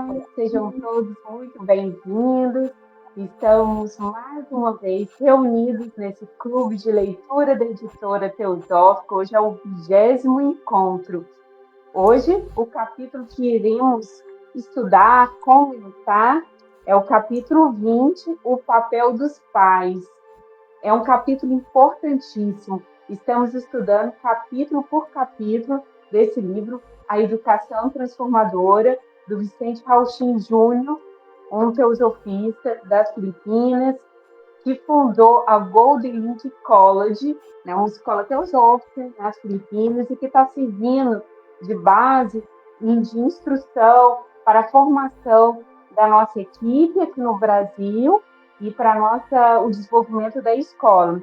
paz, sejam todos muito bem-vindos. Estamos mais uma vez reunidos nesse clube de leitura da editora Teosófica. Hoje é o 20º encontro. Hoje, o capítulo que iremos estudar, comentar, é o capítulo 20, O Papel dos Pais. É um capítulo importantíssimo. Estamos estudando capítulo por capítulo desse livro, A Educação Transformadora, do Vicente Rauchim Júnior, um teosofista das Filipinas, que fundou a Golden Link College, né, uma escola teosófica nas Filipinas, e que está servindo de base e de instrução para a formação da nossa equipe aqui no Brasil e para o desenvolvimento da escola,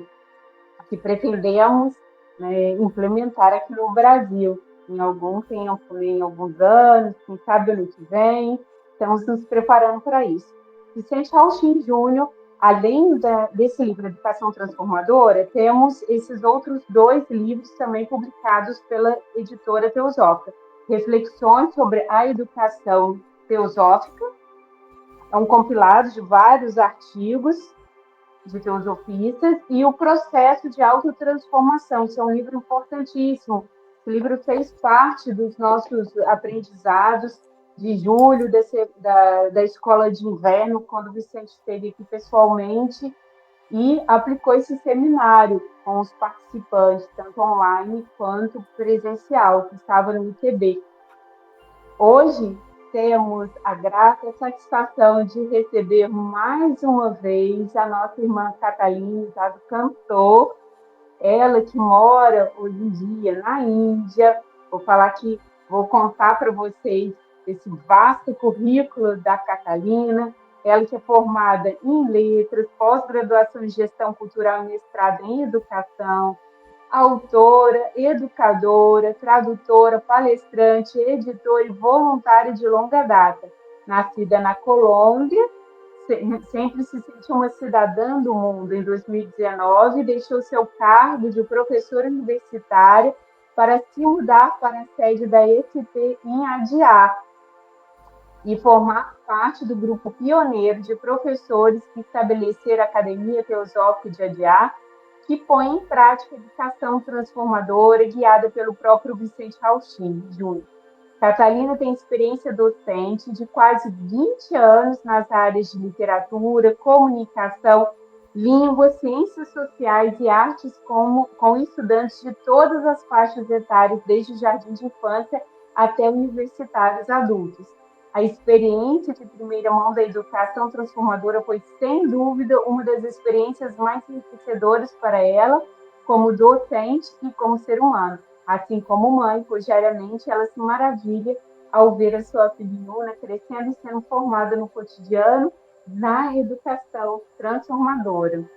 que pretendemos, né, implementar aqui no Brasil em algum tempo, em alguns anos, quem sabe ano que vem. Estamos nos preparando para isso. Vicente Rauchim Júnior, além desse livro Educação Transformadora, temos esses outros 2 livros também publicados pela editora Teosófica. Reflexões sobre a educação teosófica, é um compilado de vários artigos de teosofistas, e o processo de autotransformação. Isso é um livro importantíssimo. Esse livro fez parte dos nossos aprendizados de julho da escola de inverno, quando o Vicente esteve aqui pessoalmente e aplicou esse seminário com os participantes, tanto online quanto presencial, que estava no ITB. Hoje, temos a grata satisfação de receber mais uma vez a nossa irmã Catalina, do cantor, ela que mora hoje em dia na Índia. Vou contar para vocês esse vasto currículo da Catalina. Ela que é formada em letras, pós-graduação em gestão cultural e mestrado em educação, autora, educadora, tradutora, palestrante, editora e voluntária de longa data. Nascida na Colômbia, sempre se sentiu uma cidadã do mundo. Em 2019, deixou seu cargo de professora universitária para se mudar para a sede da ESP em Adiá e formar parte do grupo pioneiro de professores que estabeleceram a Academia Teosófica de Adiá, que põe em prática a educação transformadora guiada pelo próprio Vicente Rauchim Júnior. Catalina tem experiência docente de quase 20 anos nas áreas de literatura, comunicação, línguas, ciências sociais e artes, com estudantes de todas as faixas etárias, desde o jardim de infância até universitários adultos. A experiência de primeira mão da educação transformadora foi, sem dúvida, uma das experiências mais enriquecedoras para ela, como docente e como ser humano. Assim como mãe, pois diariamente ela se maravilha ao ver a sua filhinha crescendo e sendo formada no cotidiano na educação transformadora.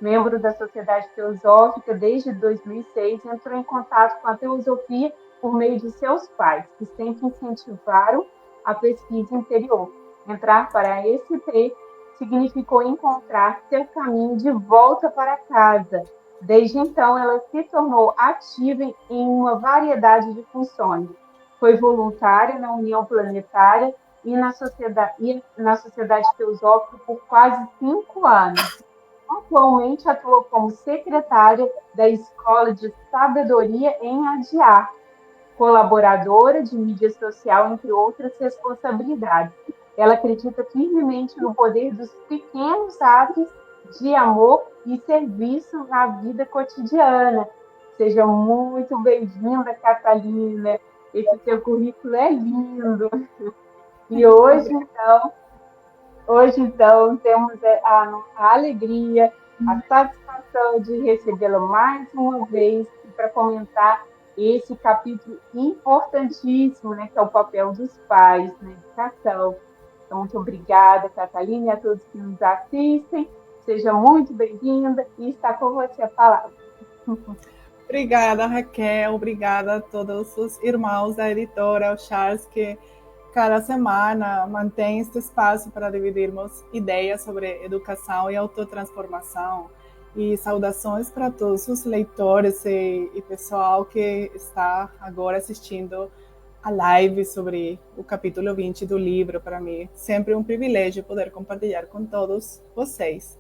Membro da Sociedade Teosófica desde 2006, entrou em contato com a teosofia por meio de seus pais, que sempre incentivaram a pesquisa interior. Entrar para a ESP significou encontrar seu caminho de volta para casa. Desde então, ela se tornou ativa em uma variedade de funções. Foi voluntária na União Planetária e na Sociedade Teosófica por quase 5 anos. Atualmente atua como secretária da Escola de Sabedoria em Adiá, colaboradora de mídia social, entre outras responsabilidades. Ela acredita firmemente no poder dos pequenos atos de amor e serviço na vida cotidiana. Seja muito bem-vinda, Catalina. Esse seu currículo é lindo. E hoje, então, temos a alegria, a satisfação de recebê-la mais uma vez para comentar esse capítulo importantíssimo, né, que é o papel dos pais na educação. Então, muito obrigada, Catalina, e a todos que nos assistem. Seja muito bem-vinda e está com você a palavra. Obrigada, Raquel. Obrigada a todos os irmãos da editora, o Charles, que cada semana mantém este espaço para dividirmos ideias sobre educação e autotransformação. E saudações para todos os leitores e pessoal que está agora assistindo a live sobre o capítulo 20 do livro. Para mim, sempre um privilégio poder compartilhar com todos vocês.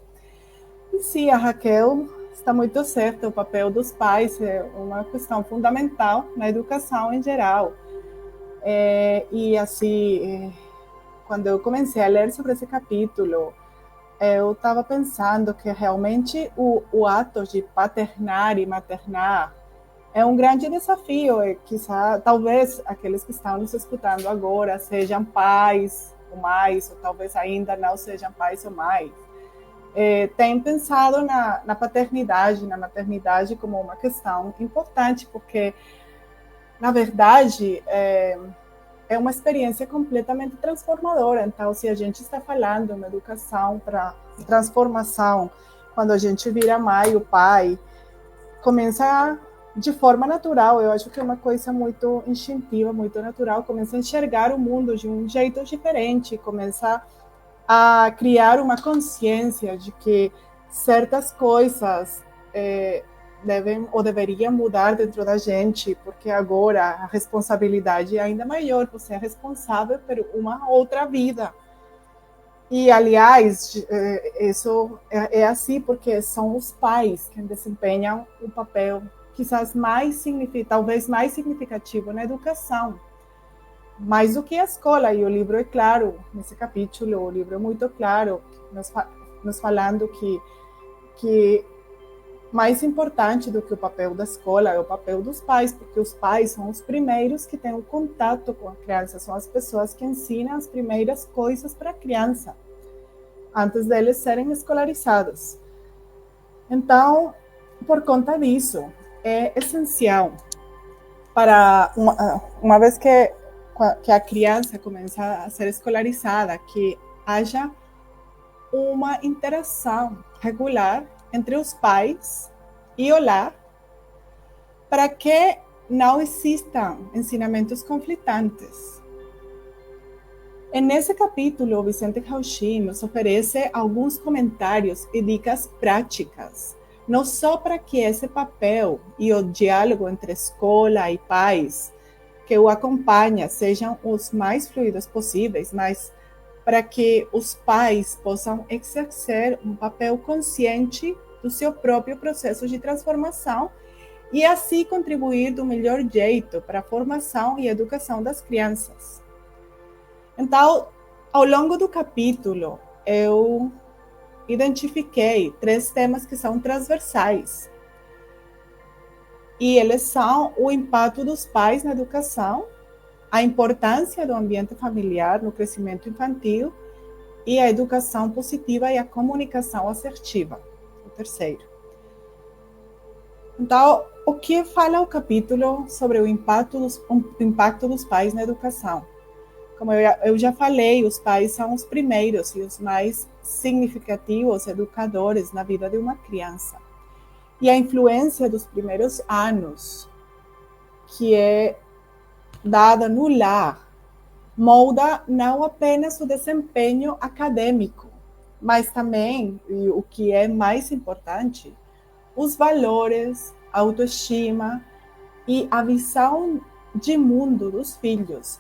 E sim, a Raquel está muito certa, o papel dos pais é uma questão fundamental na educação em geral. E assim, quando eu comecei a ler sobre esse capítulo, eu estava pensando que realmente o ato de paternar e maternar é um grande desafio. Quizá, talvez aqueles que estão nos escutando agora sejam pais ou mais, ou talvez ainda não sejam pais ou mais. Tem pensado na paternidade, na maternidade como uma questão importante, porque, na verdade, é uma experiência completamente transformadora. Então, se a gente está falando uma educação para transformação, quando a gente vira mãe ou pai, começa de forma natural. Eu acho que é uma coisa muito instintiva, muito natural. Começa a enxergar o mundo de um jeito diferente, começa a criar uma consciência de que certas coisas devem ou deveriam mudar dentro da gente, porque agora a responsabilidade é ainda maior. Você é responsável por uma outra vida. E, aliás, isso é assim porque são os pais que desempenham o papel quizás talvez mais significativo na educação, mais do que a escola. E o livro é claro, nesse capítulo, o livro é muito claro, nos falando que mais importante do que o papel da escola é o papel dos pais, porque os pais são os primeiros que têm o contato com a criança, são as pessoas que ensinam as primeiras coisas para a criança, antes deles serem escolarizados. Então, por conta disso, é essencial para, uma vez que a criança começa a ser escolarizada, que haja uma interação regular entre os pais e o lar, para que não existam ensinamentos conflitantes. E nesse capítulo, Vicente Cauchy nos oferece alguns comentários e dicas práticas, não só para que esse papel e o diálogo entre escola e pais que o acompanha sejam os mais fluidos possíveis, mas para que os pais possam exercer um papel consciente do seu próprio processo de transformação e assim contribuir do melhor jeito para a formação e educação das crianças. Então, ao longo do capítulo, eu identifiquei 3 temas que são transversais. E eles são o impacto dos pais na educação, a importância do ambiente familiar no crescimento infantil e a educação positiva e a comunicação assertiva, o terceiro. Então, o que fala o capítulo sobre o impacto dos pais na educação? Como eu já falei, os pais são os primeiros e os mais significativos educadores na vida de uma criança. E a influência dos primeiros anos, que é dada no lar, molda não apenas o desempenho acadêmico, mas também, e o que é mais importante, os valores, a autoestima e a visão de mundo dos filhos,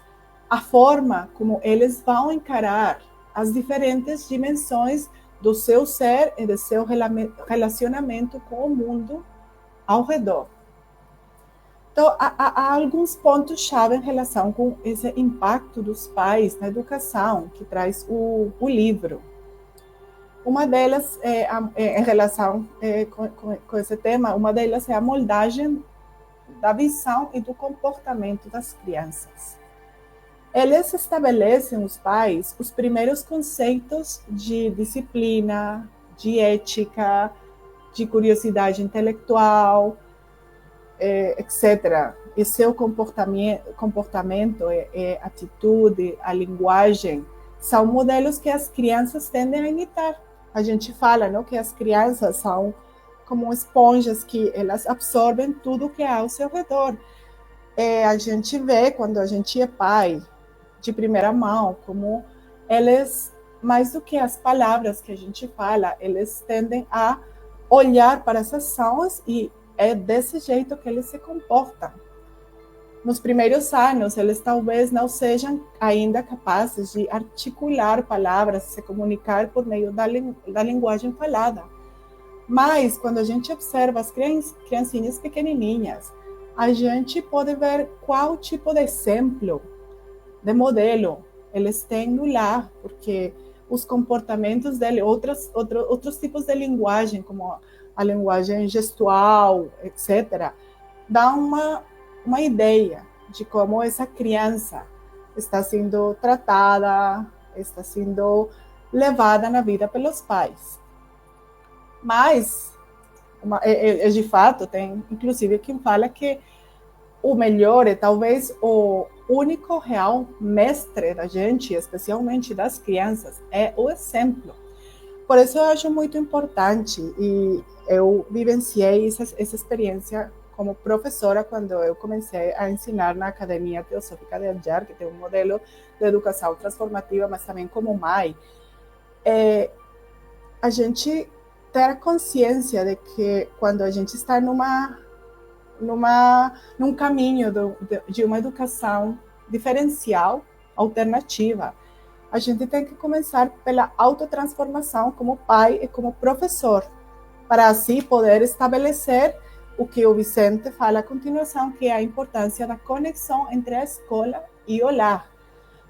a forma como eles vão encarar as diferentes dimensões do seu ser e do seu relacionamento com o mundo ao redor. Então, há alguns pontos-chave em relação com esse impacto dos pais na educação que traz o livro. Uma delas, em relação com esse tema, uma delas é a moldagem da visão e do comportamento das crianças. Eles estabelecem, os pais, os primeiros conceitos de disciplina, de ética, de curiosidade intelectual, etc. E seu comportamento, atitude, a linguagem, são modelos que as crianças tendem a imitar. A gente fala, não, que as crianças são como esponjas, que elas absorvem tudo que há ao seu redor. A gente vê, quando a gente é pai, de primeira mão, como eles, mais do que as palavras que a gente fala, eles tendem a olhar para as ações e é desse jeito que eles se comportam. nos primeiros anos, eles talvez não sejam ainda capazes de articular palavras, se comunicar por meio da linguagem falada. Mas, quando a gente observa as criancinhas pequenininhas, a gente pode ver qual tipo de exemplo, de modelo, eles têm no lar, porque os comportamentos dele, outros tipos de linguagem, como a linguagem gestual, etc., dá uma ideia de como essa criança está sendo tratada, está sendo levada na vida pelos pais. Mas, de fato, tem inclusive quem fala que o melhor é talvez o único real mestre da gente, especialmente das crianças, é o exemplo. Por isso eu acho muito importante, e eu vivenciei essa experiência como professora quando eu comecei a ensinar na Academia Teosófica de Adyar, que tem um modelo de educação transformativa, mas também como mãe. A gente ter a consciência de que quando a gente está num caminho de uma educação diferencial, alternativa, a gente tem que começar pela autotransformação como pai e como professor, para assim poder estabelecer o que o Vicente fala a continuação, que é a importância da conexão entre a escola e o lar,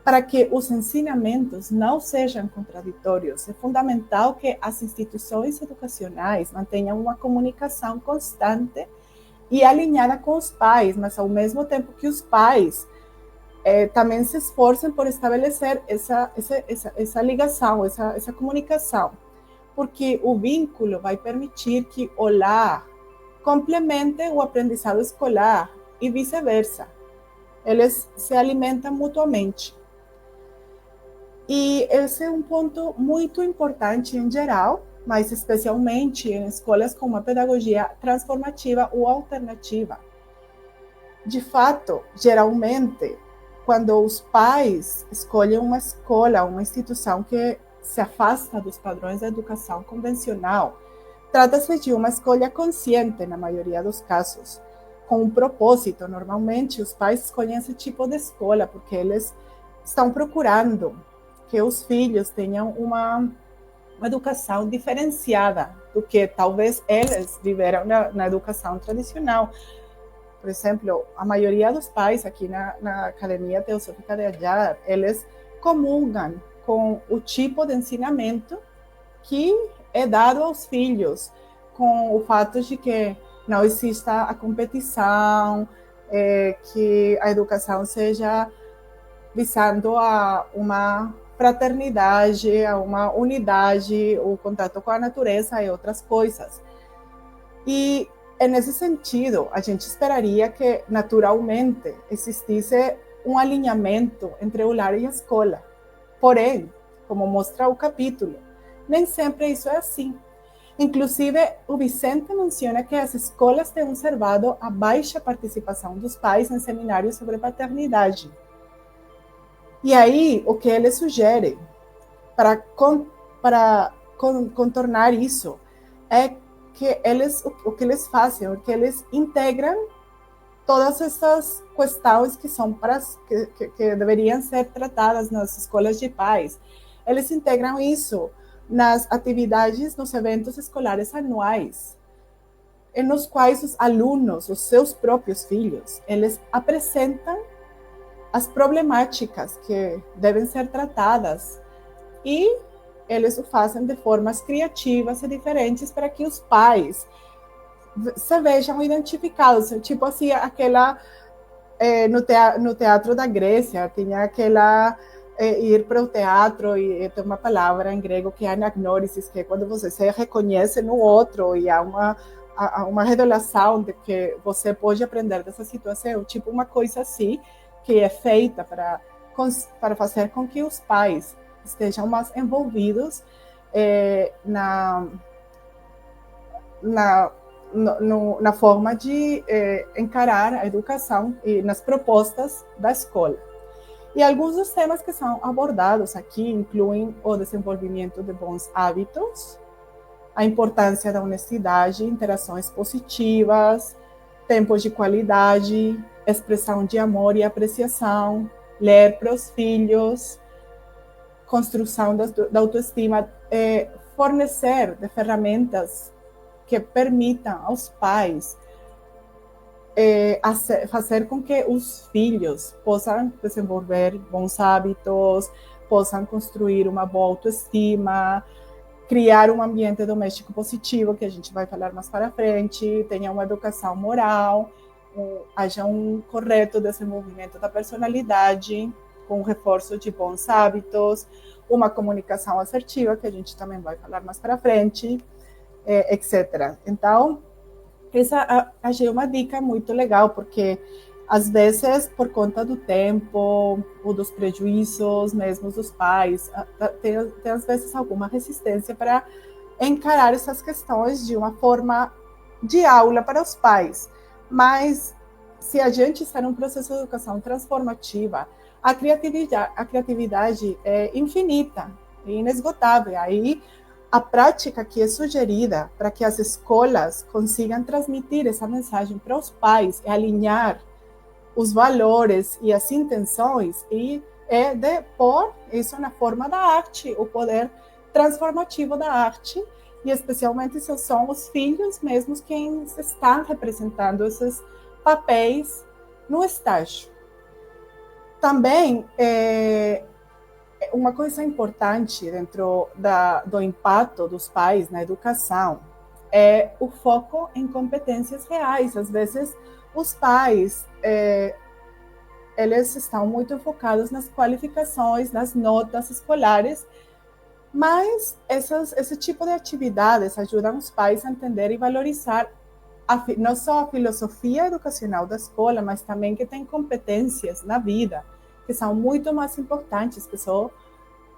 para que os ensinamentos não sejam contraditórios. É fundamental que as instituições educacionais mantenham uma comunicação constante e alinhada com os pais, mas ao mesmo tempo que os pais também se esforcem por estabelecer essa ligação, essa comunicação, porque o vínculo vai permitir que o lar complemente o aprendizado escolar e vice-versa. Eles se alimentam mutuamente. E esse é um ponto muito importante em geral, mas especialmente em escolas com uma pedagogia transformativa ou alternativa. De fato, geralmente, quando os pais escolhem uma escola, uma instituição que se afasta dos padrões da educação convencional, trata-se de uma escolha consciente, na maioria dos casos, com um propósito. Normalmente, os pais escolhem esse tipo de escola porque eles estão procurando que os filhos tenham uma educação diferenciada do que talvez eles viveram na educação tradicional. Por exemplo, a maioria dos pais aqui na Academia Teosófica de Adyar, eles comungam com o tipo de ensinamento que é dado aos filhos, com o fato de que não exista a competição, que a educação seja visando a uma fraternidade, a uma unidade, o contato com a natureza e outras coisas. E, nesse sentido, a gente esperaria que, naturalmente, existisse um alinhamento entre o lar e a escola. Porém, como mostra o capítulo, nem sempre isso é assim. Inclusive, o Vicente menciona que as escolas têm observado a baixa participação dos pais em seminários sobre paternidade. E aí, o que ele sugere para contornar isso é que o que eles fazem, o que eles integram todas essas questões que são que deveriam ser tratadas nas escolas de pais. Eles integram isso nas atividades, nos eventos escolares anuais, nos quais os alunos, os seus próprios filhos, eles apresentam as problemáticas que devem ser tratadas e eles o fazem de formas criativas e diferentes para que os pais se vejam identificados. Tipo assim, aquela no teatro da Grécia, tinha aquela ir para o teatro e tem uma palavra em grego que é anagnórisis, que é quando você se reconhece no outro e há uma revelação de que você pode aprender dessa situação, tipo uma coisa assim, que é feita para fazer com que os pais estejam mais envolvidos na forma de encarar a educação e nas propostas da escola. E alguns dos temas que são abordados aqui incluem o desenvolvimento de bons hábitos, a importância da honestidade, interações positivas, tempos de qualidade, expressão de amor e apreciação, ler para os filhos, construção da autoestima, fornecer de ferramentas que permitam aos pais fazer com que os filhos possam desenvolver bons hábitos, possam construir uma boa autoestima, criar um ambiente doméstico positivo, que a gente vai falar mais para frente, tenha uma educação moral, haja um correto desenvolvimento da personalidade, com reforço de bons hábitos, uma comunicação assertiva, que a gente também vai falar mais para frente, etc. Então, essa achei uma dica muito legal, porque às vezes, por conta do tempo ou dos prejuízos mesmo dos pais, tem às vezes alguma resistência para encarar essas questões de uma forma de aula para os pais. Mas se a gente está num processo de educação transformativa, a criatividade é infinita, é inesgotável. Aí a prática que é sugerida para que as escolas consigam transmitir essa mensagem para os pais e alinhar os valores e as intenções, e é de pôr isso na forma da arte, o poder transformativo da arte, e especialmente se são os filhos mesmos quem estão representando esses papéis no estágio. Também, uma coisa importante dentro do impacto dos pais na educação é o foco em competências reais. Às vezes, os pais, eles estão muito focados nas qualificações, nas notas escolares, mas esse tipo de atividades ajudam os pais a entender e valorizar não só a filosofia educacional da escola, mas também que tem competências na vida, que são muito mais importantes que só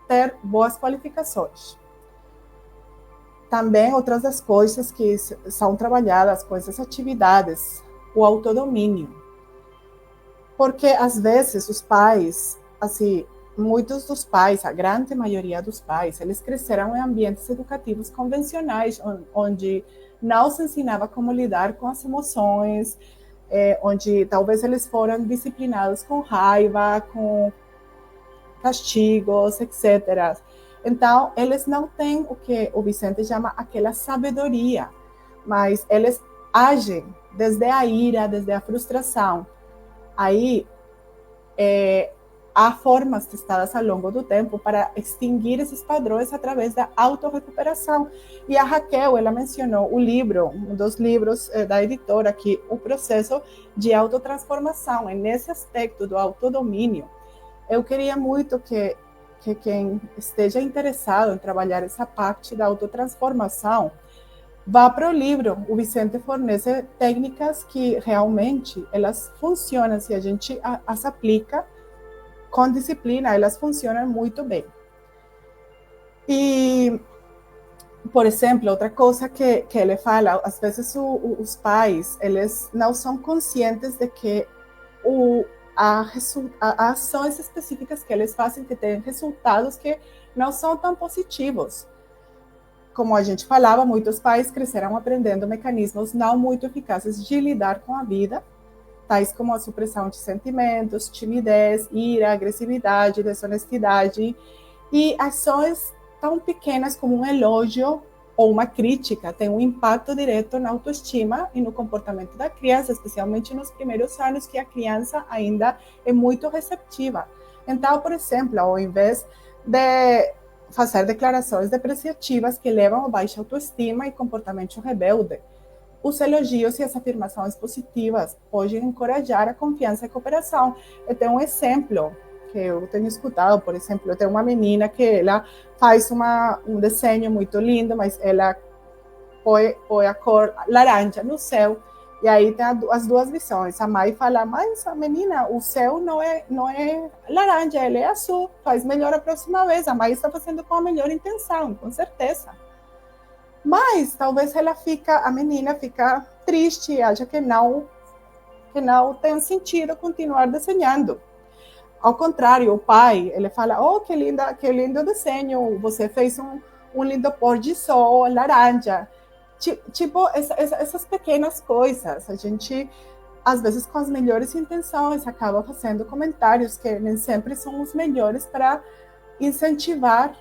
ter boas qualificações. Também outras das coisas que são trabalhadas com essas atividades, o autodomínio. Porque, às vezes, os pais, assim, muitos dos pais, a grande maioria dos pais, eles cresceram em ambientes educativos convencionais, onde não se ensinava como lidar com as emoções, onde talvez eles foram disciplinados com raiva, com castigos, etc. Então, eles não têm o que o Vicente chama aquela sabedoria, mas eles agem desde a ira, desde a frustração. Aí, há formas testadas ao longo do tempo para extinguir esses padrões através da autorrecuperação. E a Raquel, ela mencionou o livro, um dos livros da editora aqui, O Processo de Autotransformação. E nesse aspecto do autodomínio, eu queria muito que quem esteja interessado em trabalhar essa parte da autotransformação vá para o livro. O Vicente fornece técnicas que realmente elas funcionam, se a gente as aplica com disciplina, elas funcionam muito bem. E, por exemplo, outra coisa que ele fala, às vezes os pais, eles não são conscientes de que as ações específicas que eles fazem que têm resultados que não são tão positivos. Como a gente falava, muitos pais cresceram aprendendo mecanismos não muito eficazes de lidar com a vida, tais como a supressão de sentimentos, timidez, ira, agressividade, desonestidade, e ações tão pequenas como um elogio ou uma crítica têm um impacto direto na autoestima e no comportamento da criança, especialmente nos primeiros anos, que a criança ainda é muito receptiva. Então, por exemplo, ao invés de fazer declarações depreciativas que levam a baixa autoestima e comportamento rebelde, os elogios e as afirmações positivas podem encorajar a confiança e a cooperação. Eu tenho um exemplo que eu tenho escutado, por exemplo, eu tenho uma menina que ela faz um desenho muito lindo, mas ela põe a cor laranja no céu, e aí tem as duas visões. A mãe fala, mas a menina, o céu não é laranja, ele é azul, faz melhor a próxima vez. A mãe está fazendo com a melhor intenção, com certeza. Mas talvez a menina fica triste, acha que não tem sentido continuar desenhando. Ao contrário, o pai, ele fala, oh, que lindo desenho, você fez um lindo pôr de sol, laranja. Tipo, essas pequenas coisas, a gente às vezes com as melhores intenções, acaba fazendo comentários que nem sempre são os melhores para incentivar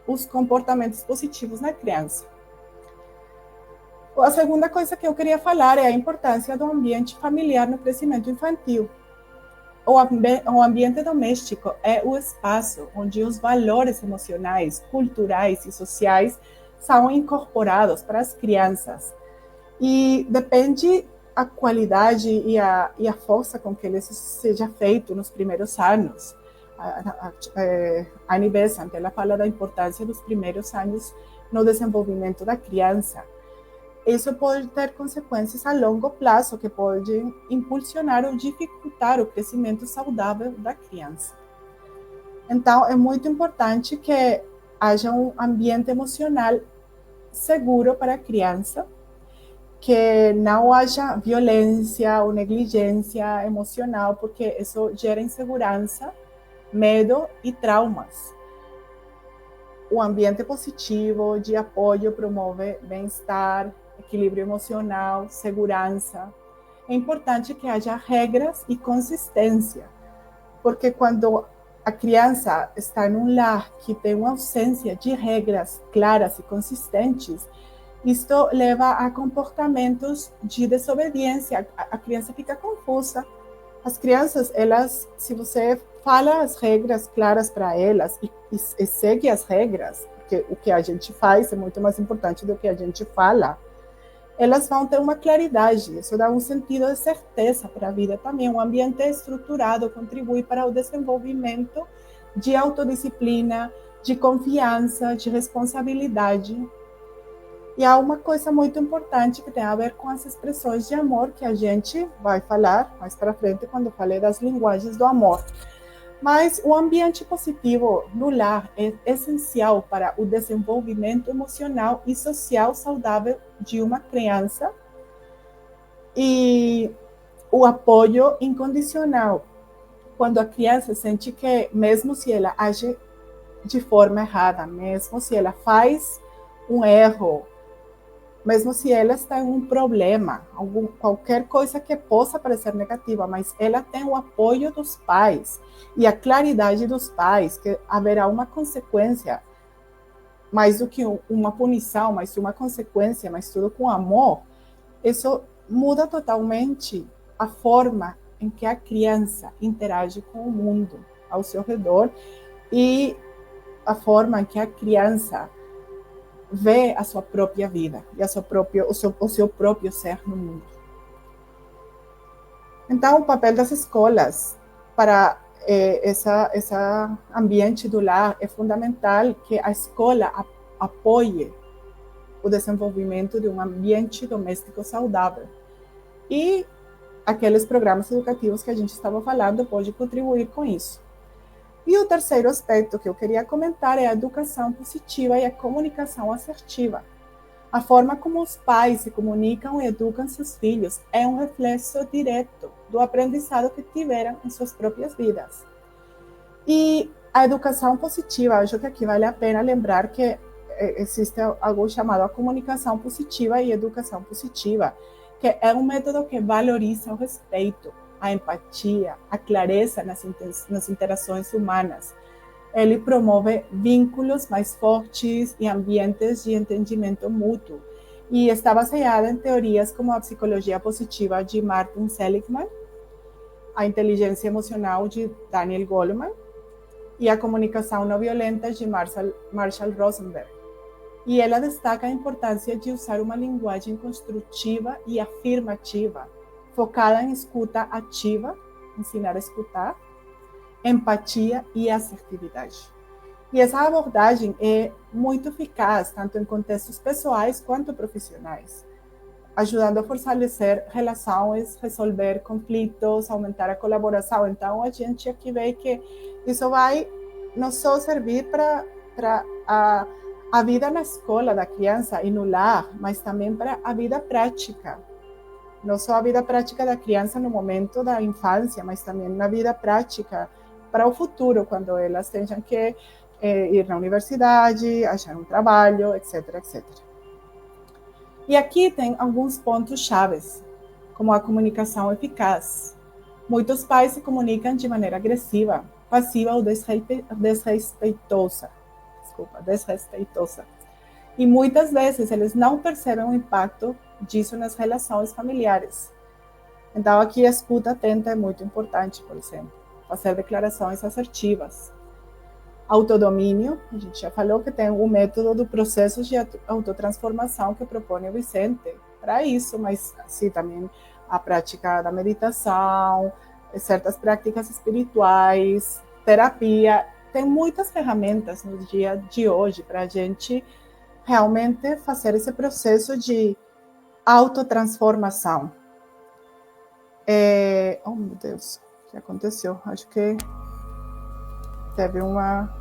os comportamentos positivos na criança. A segunda coisa que eu queria falar é a importância do ambiente familiar no crescimento infantil. O ambiente doméstico é o espaço onde os valores emocionais, culturais e sociais são incorporados para as crianças. E depende a qualidade e a força com que ele seja feito nos primeiros anos. A Annie Besant, ela fala da importância dos primeiros anos no desenvolvimento da criança. Isso pode ter consequências a longo prazo que podem impulsionar ou dificultar o crescimento saudável da criança. Então, é muito importante que haja um ambiente emocional seguro para a criança, que não haja violência ou negligência emocional, porque isso gera insegurança, medo e traumas. O ambiente positivo de apoio promove bem-estar, equilíbrio emocional, segurança. É importante que haja regras e consistência, porque quando a criança está num lar que tem uma ausência de regras claras e consistentes, isto leva a comportamentos de desobediência. A criança fica confusa. As crianças, elas, se você fala as regras claras para elas e segue as regras, porque o que a gente faz é muito mais importante do que a gente fala, elas vão ter uma claridade. Isso dá um sentido de certeza para a vida também. Um ambiente estruturado contribui para o desenvolvimento de autodisciplina, de confiança, de responsabilidade. E há uma coisa muito importante que tem a ver com as expressões de amor, que a gente vai falar mais para frente quando falei das linguagens do amor. Mas o ambiente positivo no lar é essencial para o desenvolvimento emocional e social saudável de uma criança. E o apoio incondicional, quando a criança sente que, mesmo se ela age de forma errada, mesmo se ela faz um erro, mesmo se ela está em um problema, qualquer coisa que possa parecer negativa, mas ela tem o apoio dos pais e a claridade dos pais, que haverá uma consequência, mais do que uma punição, mas uma consequência, mas tudo com amor, isso muda totalmente a forma em que a criança interage com o mundo ao seu redor e a forma em que a criança vê a sua própria vida e o seu próprio ser no mundo. Então, o papel das escolas para esse ambiente do lar é fundamental, que a escola apoie o desenvolvimento de um ambiente doméstico saudável. E aqueles programas educativos que a gente estava falando podem contribuir com isso. E o terceiro aspecto que eu queria comentar é a educação positiva e a comunicação assertiva. A forma como os pais se comunicam e educam seus filhos é um reflexo direto do aprendizado que tiveram em suas próprias vidas. E a educação positiva, acho que aqui vale a pena lembrar que existe algo chamado a comunicação positiva e educação positiva, que é um método que valoriza o respeito, a empatia, a clareza nas interações humanas. Ele promove vínculos mais fortes e ambientes de entendimento mútuo. E está baseado em teorias como a psicologia positiva de Martin Seligman, a inteligência emocional de Daniel Goleman e a comunicação não violenta de Marshall Rosenberg. E ela destaca a importância de usar uma linguagem construtiva e afirmativa, focada em escuta ativa, ensinar a escutar, empatia e assertividade. E essa abordagem é muito eficaz, tanto em contextos pessoais quanto profissionais, ajudando a fortalecer relações, resolver conflitos, aumentar a colaboração. Então, a gente aqui vê que isso vai não só servir para a vida na escola da criança e no lar, mas também para a vida prática. Não só a vida prática da criança no momento da infância, mas também na vida prática para o futuro, quando elas tenham que ir na universidade, achar um trabalho, etc, etc. E aqui tem alguns pontos chaves como a comunicação eficaz. Muitos pais se comunicam de maneira agressiva, passiva ou desrespeitosa. Desrespeitosa. E muitas vezes eles não percebem o impacto disso nas relações familiares. Então, aqui a escuta atenta é muito importante, por exemplo. Fazer declarações assertivas. Autodomínio, a gente já falou que tem o método do processo de autotransformação que propõe o Vicente para isso, mas assim também a prática da meditação, certas práticas espirituais, terapia. Tem muitas ferramentas no dia de hoje para a gente realmente fazer esse processo de autotransformação. Oh, meu Deus, o que aconteceu? Acho que teve uma...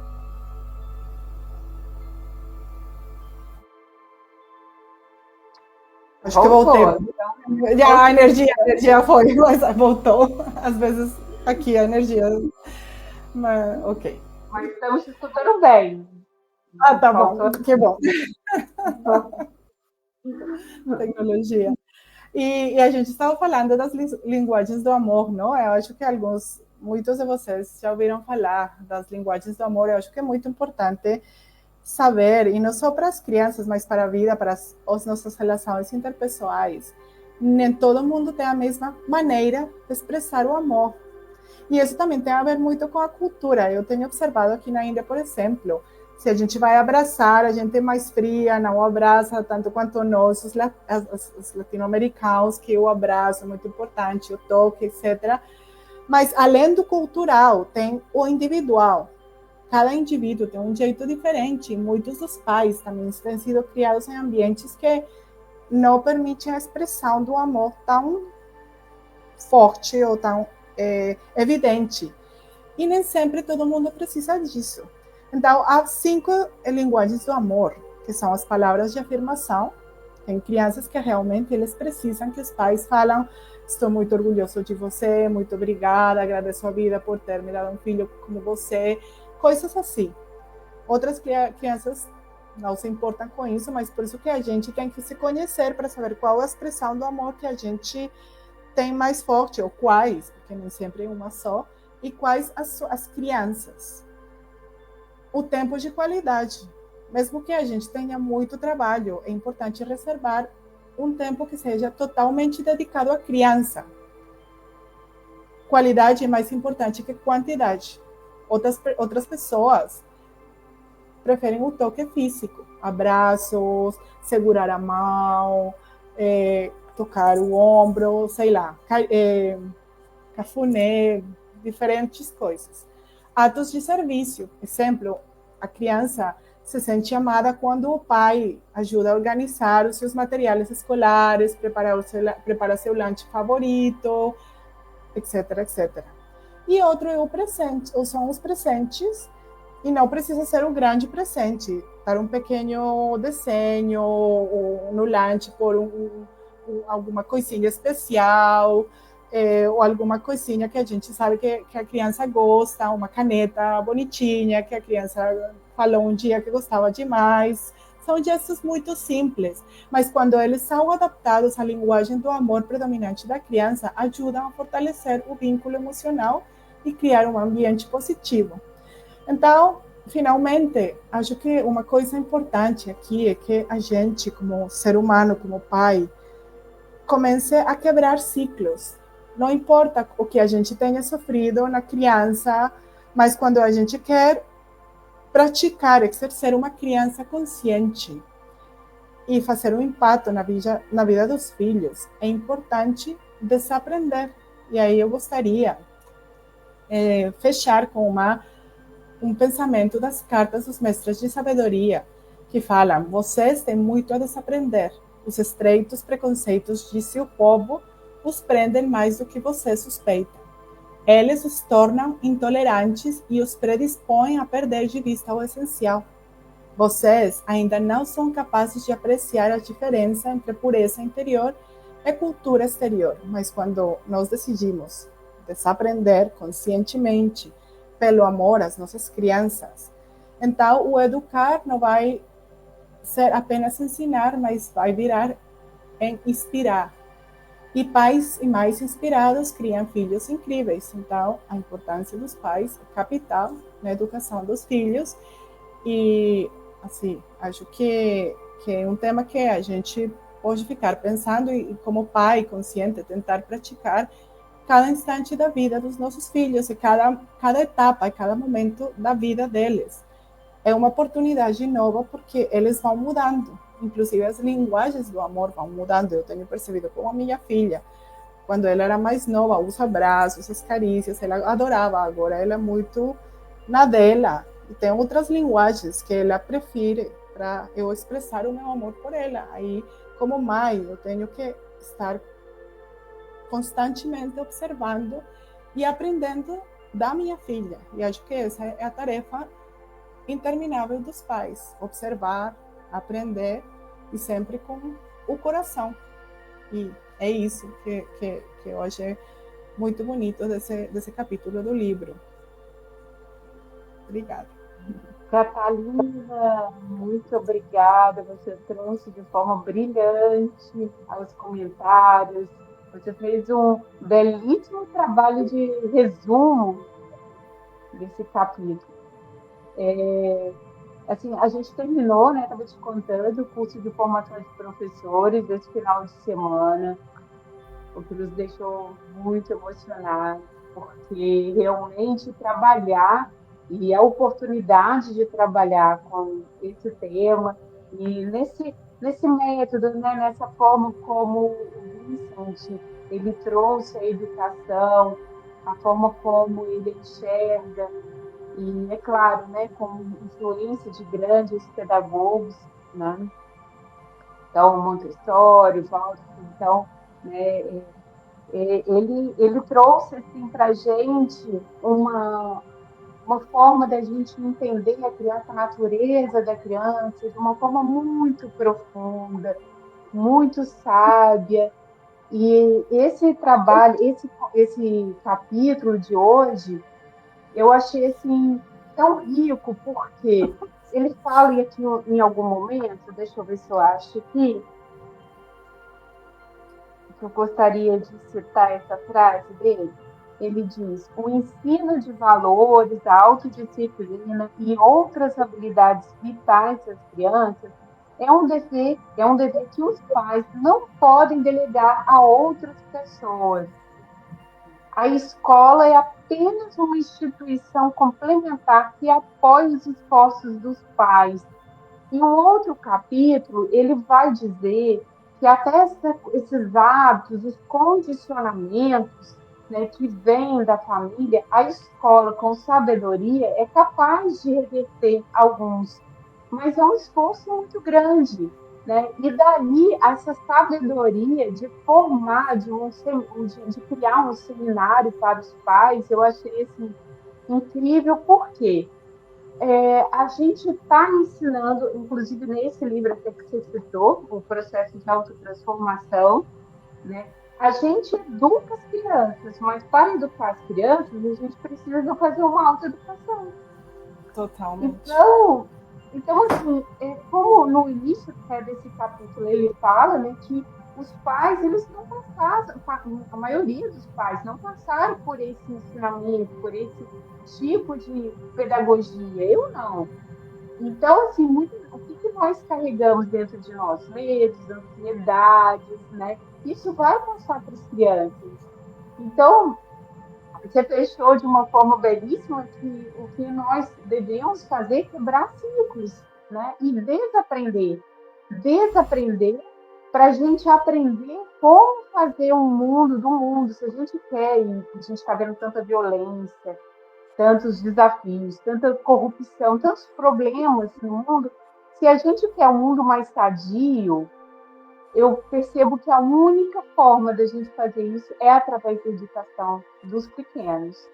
Acho que voltei. Então, já a energia foi, mas voltou. Às vezes aqui a energia... Mas, ok. Mas estamos te escutando bem. Tá bom, que bom. Tecnologia. E a gente estava falando das linguagens do amor, não? Eu acho que muitos de vocês já ouviram falar das linguagens do amor. Eu acho que é muito importante saber, e não só para as crianças, mas para a vida, para as nossas relações interpessoais. Nem todo mundo tem a mesma maneira de expressar o amor. E isso também tem a ver muito com a cultura. Eu tenho observado aqui na Índia, por exemplo, se a gente vai abraçar, a gente é mais fria, não abraça tanto quanto nós, os latino-americanos, que o abraço é muito importante, o toque, etc. Mas, além do cultural, tem o individual. Cada indivíduo tem um jeito diferente. Muitos dos pais também têm sido criados em ambientes que não permitem a expressão do amor tão forte ou tão evidente. E nem sempre todo mundo precisa disso. Então, há 5 linguagens do amor, que são as palavras de afirmação. Tem crianças que realmente eles precisam que os pais falam: estou muito orgulhoso de você, muito obrigada, agradeço a vida por ter me dado um filho como você, coisas assim. Outras crianças não se importam com isso, mas por isso que a gente tem que se conhecer para saber qual é a expressão do amor que a gente tem mais forte, ou quais, porque nem sempre é uma só, e quais as crianças. O tempo de qualidade. Mesmo que a gente tenha muito trabalho, é importante reservar um tempo que seja totalmente dedicado à criança. Qualidade é mais importante que quantidade. Outras pessoas preferem o toque físico, abraços, segurar a mão, tocar o ombro, sei lá, cafuné, diferentes coisas. Atos de serviço, exemplo, a criança se sente amada quando o pai ajuda a organizar os seus materiais escolares, prepara seu lanche favorito, etc, etc. E outro é o presente, ou são os presentes, e não precisa ser um grande presente, dar um pequeno desenho, ou no lanche por alguma coisinha especial, ou alguma coisinha que a gente sabe que a criança gosta, uma caneta bonitinha, que a criança falou um dia que gostava demais. São gestos muito simples, mas quando eles são adaptados à linguagem do amor predominante da criança, ajudam a fortalecer o vínculo emocional e criar um ambiente positivo. Então, finalmente, acho que uma coisa importante aqui é que a gente, como ser humano, como pai, comece a quebrar ciclos. Não importa o que a gente tenha sofrido na criança, mas quando a gente quer praticar, exercer uma criança consciente e fazer um impacto na vida dos filhos, é importante desaprender. E aí eu gostaria fechar com um pensamento das cartas dos mestres de sabedoria, que falam: vocês têm muito a desaprender. Os estreitos preconceitos de seu povo os prendem mais do que vocês suspeitam. Eles os tornam intolerantes e os predispõem a perder de vista o essencial. Vocês ainda não são capazes de apreciar a diferença entre pureza interior e cultura exterior, mas quando nós decidimos desaprender conscientemente, pelo amor às nossas crianças, então o educar não vai ser apenas ensinar, mas vai virar em inspirar. E pais e mães inspirados criam filhos incríveis. Então, a importância dos pais é capital na educação dos filhos. E, assim, acho que é um tema que a gente pode ficar pensando e, como pai consciente, tentar praticar cada instante da vida dos nossos filhos e cada etapa, cada momento da vida deles. É uma oportunidade nova porque eles vão mudando. Inclusive, as linguagens do amor vão mudando. Eu tenho percebido com a minha filha, quando ela era mais nova, os abraços, as carícias, ela adorava. Agora ela é muito na dela. E tem outras linguagens que ela prefere para eu expressar o meu amor por ela. Aí, como mãe, eu tenho que estar constantemente observando e aprendendo da minha filha. E acho que essa é a tarefa interminável dos pais: observar, aprender e sempre com o coração. E é isso que eu achei muito bonito desse capítulo do livro. Obrigada. Catalina, muito obrigada. Você trouxe de forma brilhante aos comentários. Você fez um belíssimo trabalho de resumo desse capítulo. Assim, a gente terminou, né? Estava te contando, o curso de formação de professores esse final de semana, o que nos deixou muito emocionados, porque realmente trabalhar e a oportunidade de trabalhar com esse tema e nesse método, né, nessa forma como o Vincent ele trouxe a educação, a forma como ele enxerga e, é claro, né, com influência de grandes pedagogos, né? Então, Montessori, Waldorf, então, né, ele trouxe assim, para a gente uma forma da gente entender a criança, a natureza da criança, de uma forma muito profunda, muito sábia. E esse trabalho, esse capítulo de hoje, eu achei assim tão rico, porque ele fala aqui em algum momento, deixa eu ver se eu acho aqui, que eu gostaria de citar essa frase dele. Ele diz: o ensino de valores, a autodisciplina e outras habilidades vitais às crianças é um dever que os pais não podem delegar a outras pessoas. A escola é apenas uma instituição complementar que apoia os esforços dos pais. Em um outro capítulo, ele vai dizer que até esses hábitos, os condicionamentos, né, que vêm da família, a escola, com sabedoria, é capaz de reverter alguns, mas é um esforço muito grande. Né? E daí essa sabedoria de formar, de criar um seminário para os pais, eu achei assim, incrível, por quê? A gente está ensinando, inclusive nesse livro até que você citou, o processo de autotransformação, né? A gente educa as crianças, mas para educar as crianças, a gente precisa fazer uma autoeducação. Totalmente. Então assim, como no início desse capítulo ele fala, né, que os pais, eles não passaram, a maioria dos pais não passaram por esse ensinamento, por esse tipo de pedagogia. Eu não. Então, assim, o que nós carregamos dentro de nós? Medos, ansiedades, né? Isso vai passar para as crianças. Então, você fechou de uma forma belíssima que o que nós devemos fazer é quebrar ciclos, né? E desaprender para a gente aprender como fazer um mundo do mundo. Se a gente quer, e a gente está vendo tanta violência, tantos desafios, tanta corrupção, tantos problemas no mundo. Se a gente quer um mundo mais sadio, eu percebo que a única forma da gente fazer isso é através da educação dos pequenos.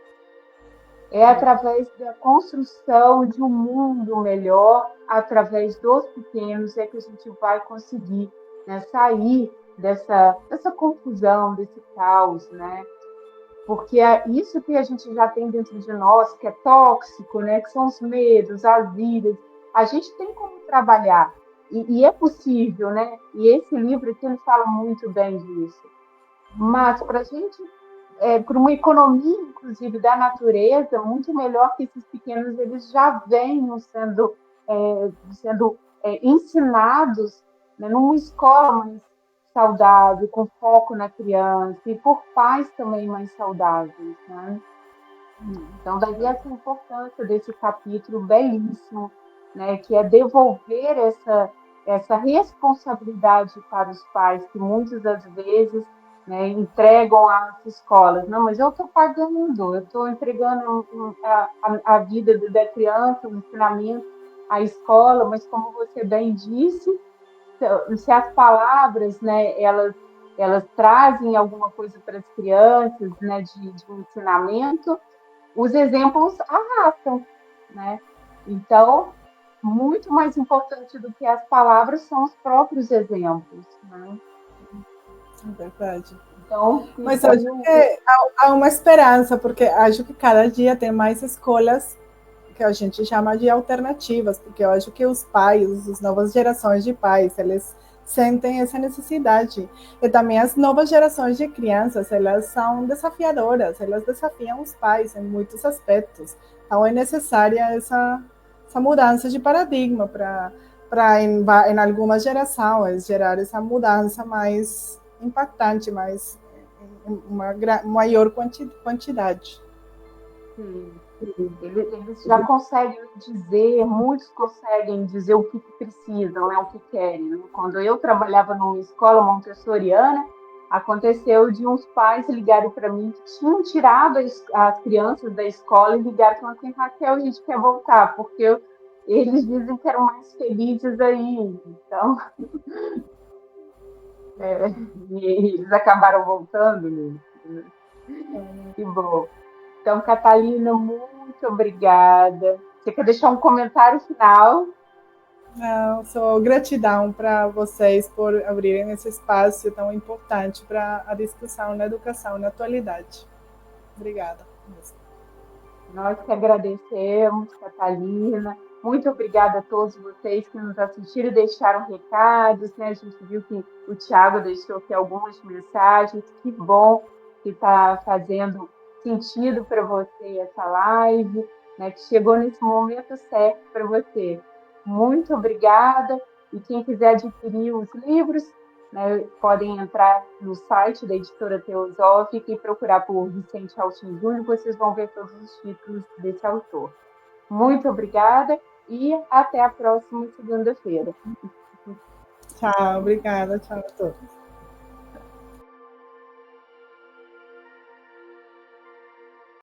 É através da construção de um mundo melhor, através dos pequenos, é que a gente vai conseguir, né, sair dessa confusão, desse caos, né? Porque é isso que a gente já tem dentro de nós, que é tóxico, né? Que são os medos, as iras. A gente tem como trabalhar, e é possível, né? E esse livro aqui ele fala muito bem disso. Mas para a gente, para uma economia, inclusive, da natureza, muito melhor que esses pequenos eles já venham sendo ensinados, né, numa escola mais saudável, com foco na criança, e por pais também mais saudáveis, né? Então, daí essa importância desse capítulo belíssimo, né, que é devolver essa responsabilidade para os pais, que muitas das vezes, né, entregam às escolas. Não, mas eu estou pagando, eu estou entregando a vida da criança, o ensinamento à escola, mas como você bem disse, se as palavras, né, elas trazem alguma coisa para as crianças, né, de ensinamento, os exemplos arrastam, né? Então, muito mais importante do que as palavras são os próprios exemplos, né? É verdade. Então, Mas fica acho aí que há uma esperança, porque acho que cada dia tem mais escolas que a gente chama de alternativas, porque eu acho que os pais, as novas gerações de pais, eles sentem essa necessidade. E também as novas gerações de crianças, elas são desafiadoras, elas desafiam os pais em muitos aspectos. Então é necessária essa mudança de paradigma para em algumas gerações gerar essa mudança mais impactante, mais uma maior quantidade. sim, eles já conseguem dizer, muitos conseguem dizer o que precisam, né, o que querem. Né? Quando eu trabalhava numa escola montessoriana, aconteceu de uns pais ligarem para mim que tinham tirado as crianças da escola e ligaram e falaram assim, Raquel, a gente quer voltar, porque eles dizem que eram mais felizes aí. Então, e eles acabaram voltando, né? Que bom. Então, Catalina, muito obrigada. Você quer deixar um comentário final? Não, só gratidão para vocês por abrirem esse espaço tão importante para a discussão na educação na atualidade. Obrigada. Nós que agradecemos, Catalina. Muito obrigada a todos vocês que nos assistiram e deixaram recados. Né? A gente viu que o Tiago deixou aqui algumas mensagens. Que bom que está fazendo sentido para você essa live, né? Que chegou nesse momento certo para você. Muito obrigada. E quem quiser adquirir os livros, né, podem entrar no site da Editora Teosófica e procurar por Vicente Altin Júnior, vocês vão ver todos os títulos desse autor. Muito obrigada e até a próxima segunda-feira. Tchau, obrigada. Tchau a todos.